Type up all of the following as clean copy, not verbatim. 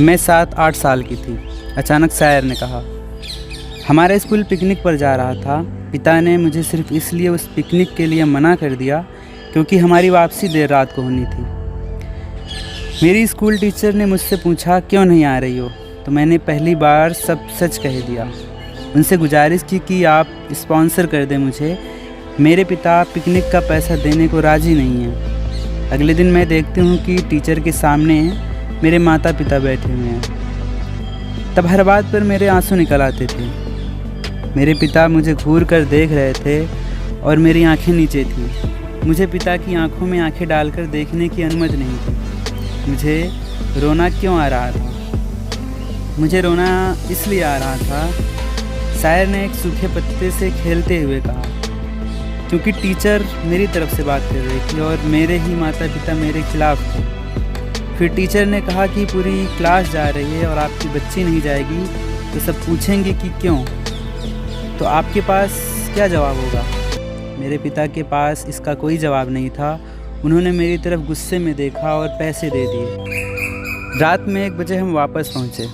मैं 7-8 साल की थी। अचानक शायर ने कहा, हमारा स्कूल पिकनिक पर जा रहा था। पिता ने मुझे सिर्फ इसलिए उस पिकनिक के लिए मना कर दिया क्योंकि हमारी वापसी देर रात को होनी थी। मेरी स्कूल टीचर ने मुझसे पूछा क्यों नहीं आ रही हो, तो मैंने पहली बार सब सच कह दिया। उनसे गुजारिश की कि आप स्पॉन्सर कर दें मुझे। मेरे पिता पिकनिक का पैसा देने को राज़ी नहीं हैं। अगले दिन मैं देखती हूँ कि टीचर के सामने मेरे माता पिता बैठे हुए हैं। तब हर बात पर मेरे आंसू निकल आते थे। मेरे पिता मुझे घूर कर देख रहे थे और मेरी आंखें नीचे थीं। मुझे पिता की आंखों में आंखें डालकर देखने की अनुमति नहीं थी। मुझे रोना क्यों आ रहा था? मुझे रोना इसलिए आ रहा था, शायर ने एक सूखे पत्ते से खेलते हुए कहा, क्योंकि टीचर मेरी तरफ से बात कर रही थी और मेरे ही माता पिता मेरे खिलाफ थे। फिर टीचर ने कहा कि पूरी क्लास जा रही है और आपकी बच्ची नहीं जाएगी तो सब पूछेंगे कि क्यों, तो आपके पास क्या जवाब होगा? मेरे पिता के पास इसका कोई जवाब नहीं था। उन्होंने मेरी तरफ गुस्से में देखा और पैसे दे दिए। रात में 1 बजे हम वापस पहुँचे।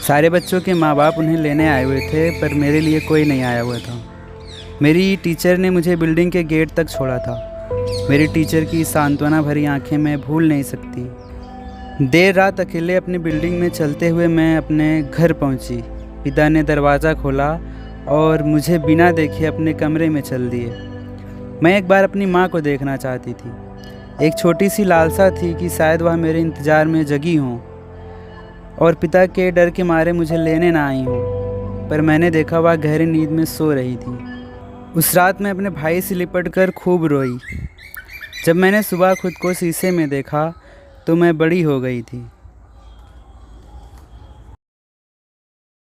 सारे बच्चों के माँ बाप उन्हें लेने आए हुए थे, पर मेरे लिए कोई नहीं आया हुआ था। मेरी टीचर ने मुझे बिल्डिंग के गेट तक छोड़ा था। मेरी टीचर की सांत्वना भरी आंखें मैं भूल नहीं सकती। देर रात अकेले अपनी बिल्डिंग में चलते हुए मैं अपने घर पहुंची। पिता ने दरवाज़ा खोला और मुझे बिना देखे अपने कमरे में चल दिए। मैं एक बार अपनी माँ को देखना चाहती थी। एक छोटी सी लालसा थी कि शायद वह मेरे इंतज़ार में जगी हों और पिता के डर के मारे मुझे लेने ना आई हों, पर मैंने देखा वह गहरी नींद में सो रही थी। उस रात मैं अपने भाई से लिपट कर खूब रोई। जब मैंने सुबह खुद को शीशे में देखा तो मैं बड़ी हो गई थी।